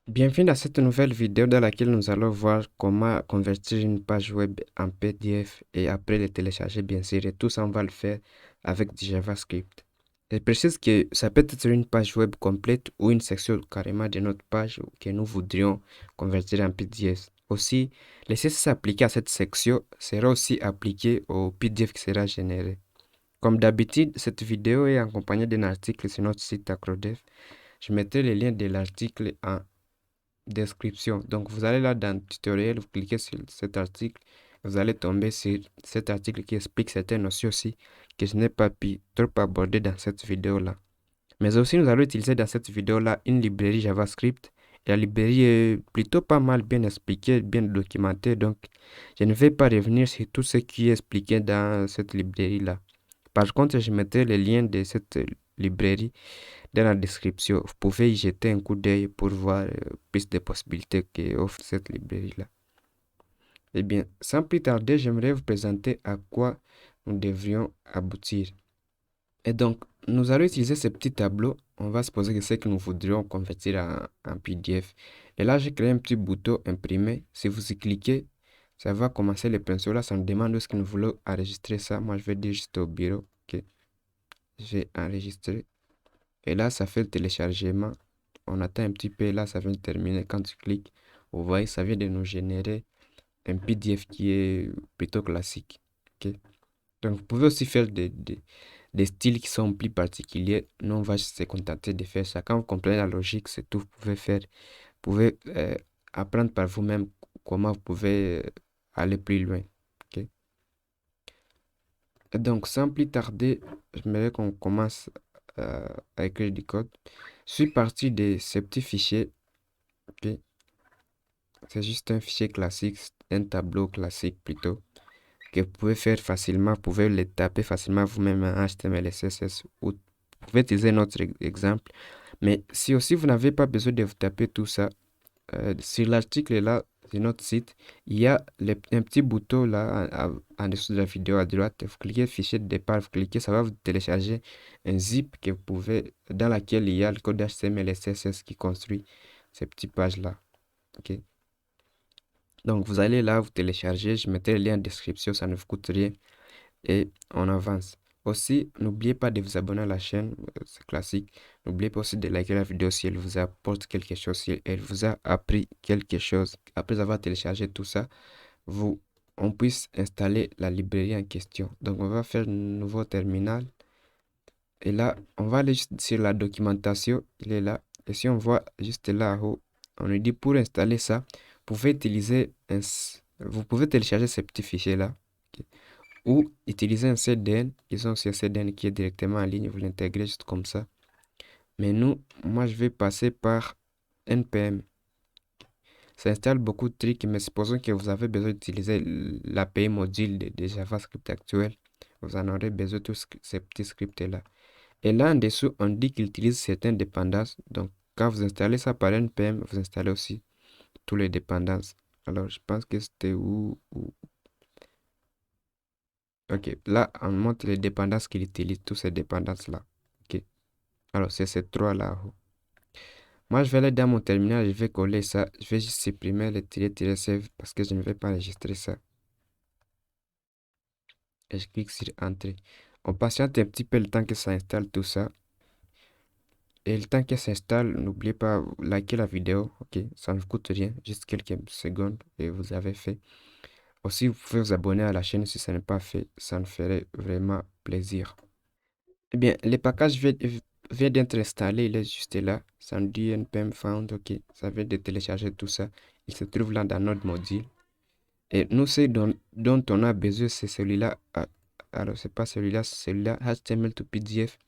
Bienvenue dans cette nouvelle vidéo dans laquelle nous allons voir comment convertir une page web en PDF et après le télécharger bien sûr. Et tout ça, on va le faire avec du JavaScript. Je précise que ça peut être une page web complète ou une section carrément de notre page que nous voudrions convertir en PDF. Aussi, le CSS appliqué à cette section sera aussi appliqué au PDF qui sera généré. Comme d'habitude, cette vidéo est accompagnée d'un article sur notre site Acrodev. Je mettrai le lien de l'article en description. Donc, vous allez là dans le tutoriel, vous cliquez sur cet article, vous allez tomber sur cet article qui explique certaines notions aussi que je n'ai pas pu trop aborder dans cette vidéo-là. Mais aussi, nous allons utiliser dans cette vidéo-là une librairie JavaScript. Et la librairie est plutôt pas mal bien expliquée, bien documentée. Donc, je ne vais pas revenir sur tout ce qui est expliqué dans cette librairie-là. Par contre, je mettrai le lien de cette librairie dans la description. Vous pouvez y jeter un coup d'œil pour voir plus de possibilités qu'offre cette librairie-là. Eh bien, sans plus tarder, j'aimerais vous présenter à quoi nous devrions aboutir. Et donc, nous allons utiliser ce petit tableau. On va supposer que c'est que nous voudrions convertir en PDF. Et là, j'ai créé un petit bouton imprimer. Si vous y cliquez, ça va commencer le pinceau. Là, ça nous demande où est-ce que nous voulons enregistrer ça. Moi, je vais dire juste au bureau. Ok, j'ai enregistré. Et là, ça fait le téléchargement. On attend un petit peu et là, ça vient de terminer. Quand tu cliques, vous voyez, ça vient de nous générer un PDF qui est plutôt classique. Ok. Donc, vous pouvez aussi faire des styles qui sont plus particuliers. Nous, on va se contenter de faire ça. Quand vous comprenez la logique, c'est tout. Vous pouvez faire, vous pouvez apprendre par vous-même comment vous pouvez aller plus loin. Ok. Et donc, sans plus tarder, j'aimerais qu'on commence à écrire du code. Je suis parti de ce petit fichier. Ok. C'est juste un fichier classique, un tableau classique plutôt, que vous pouvez faire facilement. Vous pouvez le taper facilement vous-même en HTML et CSS ou vous pouvez utiliser notre exemple. Mais si aussi vous n'avez pas besoin de vous taper tout ça, sur l'article là, sur notre site, il y a un petit bouton là en dessous de la vidéo à droite. Vous cliquez fichier de départ, vous cliquez, ça va vous télécharger un zip que vous pouvez, dans laquelle il y a le code HTML et CSS qui construit ces petites pages là. Ok. Donc, vous allez là, vous téléchargez, je mettrai le lien en description, ça ne vous coûte rien et on avance. Aussi, n'oubliez pas de vous abonner à la chaîne, c'est classique. N'oubliez pas aussi de liker la vidéo si elle vous apporte quelque chose, si elle vous a appris quelque chose. Après avoir téléchargé tout ça, vous, on puisse installer la librairie en question. Donc, on va faire un nouveau terminal et là, on va aller juste sur la documentation, il est là. Et si on voit juste là en haut, on nous dit pour installer ça, vous pouvez télécharger ce petit fichier-là. Ok. Ou utiliser un CDN. Ils ont aussi un CDN qui est directement en ligne. Vous l'intégrez juste comme ça. Mais nous, moi, je vais passer par NPM. Ça installe beaucoup de trucs, mais supposons que vous avez besoin d'utiliser l'API module de JavaScript actuel. Vous en aurez besoin de tous ces petits scripts-là. Et là en dessous, on dit qu'il utilise certaines dépendances. Donc, quand vous installez ça par NPM, vous installez aussi toutes les dépendances. Alors, je pense que c'était Ok, là, on montre les dépendances qu'il utilise, toutes ces dépendances-là. Ok, alors c'est ces trois-là. Moi, je vais aller dans mon terminal, je vais coller ça. Je vais juste supprimer le -save parce que je ne vais pas enregistrer ça. Et je clique sur Entrée. On patiente un petit peu le temps que ça installe tout ça. Et le temps que ça s'installe, n'oubliez pas liker la vidéo. Ok, ça ne vous coûte rien, juste quelques secondes et vous avez fait. Aussi, vous pouvez vous abonner à la chaîne si ce n'est pas fait. Ça nous ferait vraiment plaisir. Eh bien, le package vient d'être installé. Il est juste là. Ça nous dit npm found. Ok, ça vient de télécharger tout ça. Il se trouve là dans notre module. Et nous, dont on a besoin, c'est celui-là. Alors, c'est pas celui-là, c'est celui-là. HTML to PDF.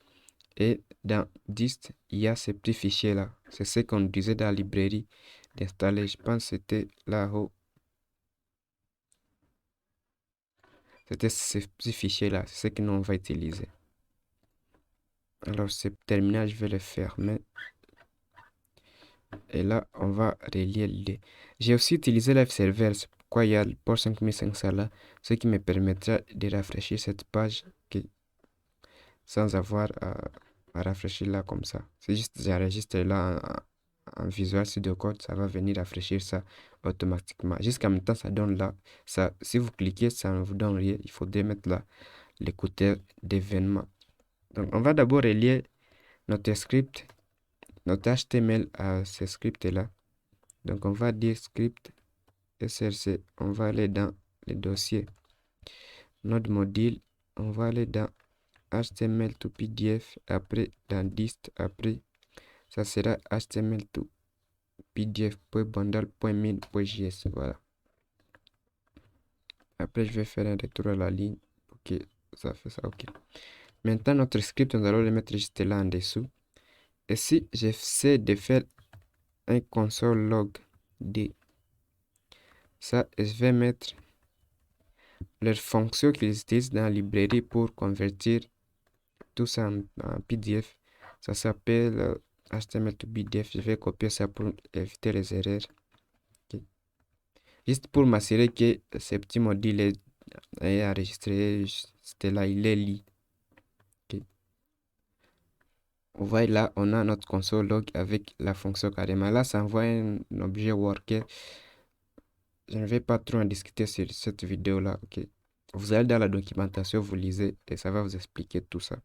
Et dans dist, il y a ces petits fichiers-là. C'est ce qu'on disait dans la librairie d'installer. Je pense que c'était là-haut. C'était ces petits fichiers-là. C'est ce que nous, on va utiliser. Alors, c'est terminé. Je vais le fermer. Et là, on va relier les. J'ai aussi utilisé Live Server. C'est pourquoi il y a le port 5500 là. Ce qui me permettra de rafraîchir cette page sans avoir à rafraîchir là comme ça. C'est juste j'enregistre là en Visual Studio Code, ça va venir rafraîchir ça automatiquement. Jusqu'à maintenant, ça donne là. Ça, si vous cliquez, ça ne vous donne rien. Il faudrait mettre là l'écouteur d'événement. Donc, on va d'abord relier notre script, notre HTML à ce script-là. Donc, on va dire script src. On va aller dans les dossiers. Node module, on va aller dans HTML to PDF, après dans dist, après ça sera HTML to pdf.bundle.min.js. Voilà. Après, je vais faire un retour à la ligne. Ok, ça fait ça. Ok. Maintenant, notre script, nous allons le mettre juste là en dessous. Et si j'essaie de faire un console log d, ça, je vais mettre leur fonction qu'ils utilisent dans la librairie pour convertir tout ça en PDF. Ça s'appelle HTML to PDF. Je vais copier ça pour éviter les erreurs. Okay. Juste pour m'assurer que ce petit module est enregistré, c'était là, il est lié. Okay. Vous voyez là, on a notre console log avec la fonction carrément. Là, ça envoie un objet worker. Je ne vais pas trop en discuter sur cette vidéo-là. Okay. Vous allez dans la documentation, vous lisez et ça va vous expliquer tout ça.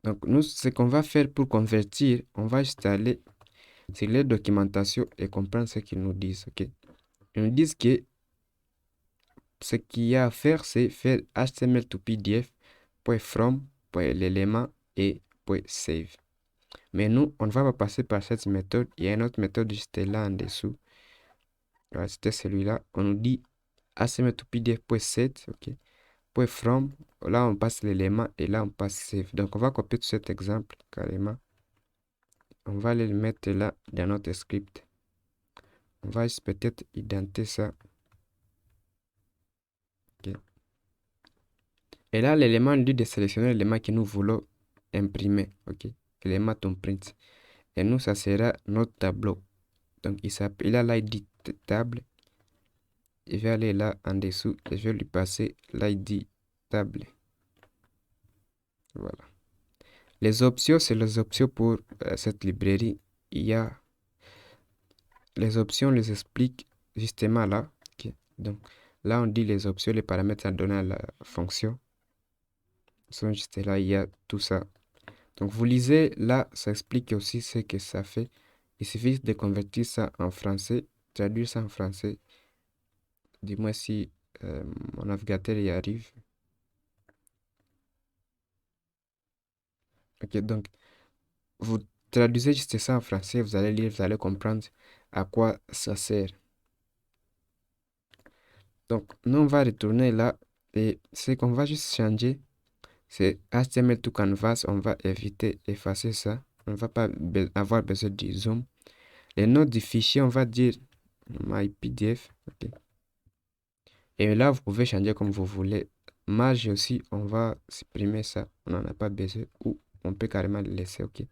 Donc, nous, ce qu'on va faire pour convertir, on va installer sur les documentations et comprendre ce qu'ils nous disent. Okay. Ils nous disent que ce qu'il y a à faire, c'est faire HTML to PDF, .from, .l'élément et .save. Mais nous, on ne va pas passer par cette méthode. Il y a une autre méthode juste là en dessous. Voilà, c'était celui-là. On nous dit HTML to PDF.set, ok. .from, là on passe l'élément et là on passe save. Donc on va copier tout cet exemple carrément. On va aller le mettre là dans notre script. On va peut-être indenter ça. Okay. Et là, l'élément lui de sélectionner l'élément que nous voulons imprimer. Ok. L'élément ton print. Et nous, ça sera notre tableau. Donc il a l'ID table. Je vais aller là en dessous et je vais lui passer l'ID table. Voilà. Les options, c'est les options pour cette librairie. Il y a les options, on les explique justement là. Okay. Donc là, on dit les options, les paramètres à donner à la fonction. Sont juste là, il y a tout ça. Donc vous lisez là, ça explique aussi ce que ça fait. Il suffit de convertir ça en français, traduire ça en français. Dis-moi si mon navigateur y arrive. Ok, donc vous traduisez juste ça en français, vous allez lire, vous allez comprendre à quoi ça sert. Donc nous on va retourner là et ce qu'on va juste changer, c'est HTML to canvas. On va éviter effacer ça. On ne va pas avoir besoin du zoom. Les noms du fichier, on va dire myPDF. Okay. Et là, vous pouvez changer comme vous voulez. Marge aussi, on va supprimer ça. On n'en a pas besoin. Ou on peut carrément le laisser. Ok.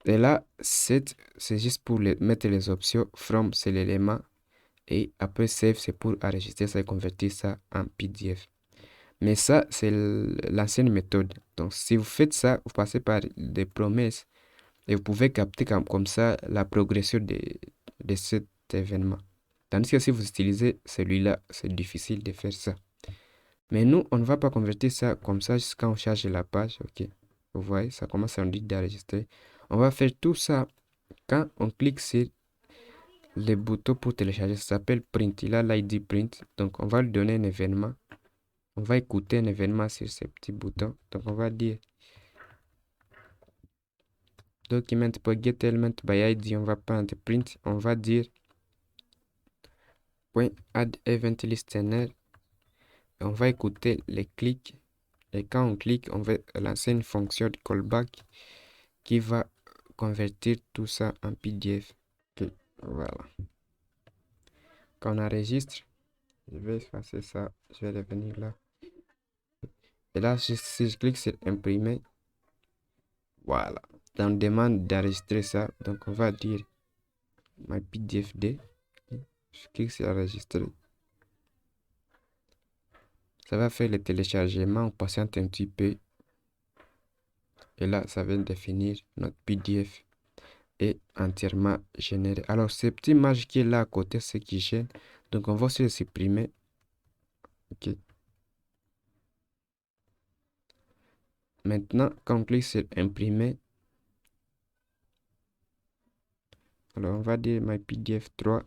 Et là, c'est juste pour mettre les options. From, c'est l'élément. Et après, save, c'est pour enregistrer ça et convertir ça en PDF. Mais ça, c'est l'ancienne méthode. Donc, si vous faites ça, vous passez par des promesses. Et vous pouvez capter comme ça la progression de cet événement. Tandis que si vous utilisez celui-là, c'est difficile de faire ça. Mais nous, on ne va pas convertir ça comme ça jusqu'à on charge la page. Ok. Vous voyez, ça commence à nous dire d'enregistrer. On va faire tout ça quand on clique sur les boutons pour télécharger. Ça s'appelle print. Il a l'ID print. Donc, on va lui donner un événement. On va écouter un événement sur ces petits boutons. Donc, on va dire document.getElement by ID. On va prendre print. On va dire .add event listener. On va écouter les clics. Et quand on clique, on va lancer une fonction de callback qui va convertir tout ça en PDF. Okay, voilà. Quand on enregistre, je vais effacer ça. Je vais revenir là. Et là, si je clique sur imprimer, voilà. On demande d'enregistrer ça. Donc, on va dire my PDFD. Je clique sur enregistrer. Ça va faire le téléchargement. On patiente un petit peu. Et là, ça vient de finir notre PDF. est entièrement généré. Alors, ce petit image qui est là à côté, c'est qui gêne. Donc, on va aussi le supprimer. OK. Maintenant, quand on clique sur imprimer, alors on va dire my PDF 3.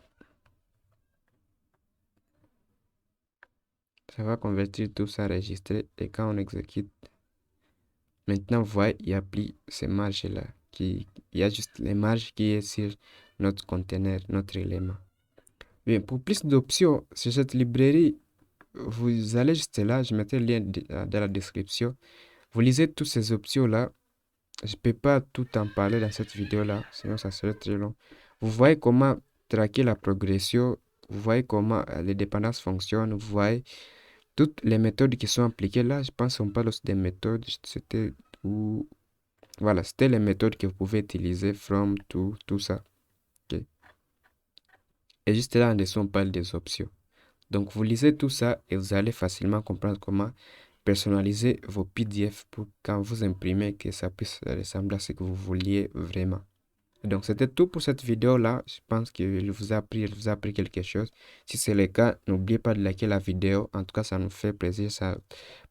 Ça va convertir tout ça enregistré. Et quand on exécute, maintenant, vous voyez, il n'y a plus ces marges-là. Il y a juste les marges qui est sur notre conteneur, notre élément. Bien, pour plus d'options sur cette librairie, vous allez juste là, je mettrai le lien dans la description. Vous lisez toutes ces options-là. Je ne peux pas tout en parler dans cette vidéo-là, sinon ça serait très long. Vous voyez comment traquer la progression, vous voyez comment les dépendances fonctionnent, vous voyez toutes les méthodes qui sont appliquées là. Je pense qu'on parle aussi des méthodes, c'était où, voilà, c'était les méthodes que vous pouvez utiliser, from, to, tout ça. Ok. Et juste là en dessous, on parle des options. Donc, vous lisez tout ça et vous allez facilement comprendre comment personnaliser vos PDF pour quand vous imprimez que ça puisse ressembler à ce que vous vouliez vraiment. Donc, c'était tout pour cette vidéo-là. Je pense qu'il vous a appris quelque chose. Si c'est le cas, n'oubliez pas de liker la vidéo. En tout cas, ça nous fait plaisir. Ça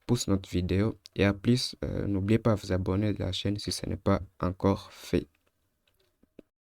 pousse notre vidéo. Et à plus, n'oubliez pas de vous abonner à la chaîne si ce n'est pas encore fait.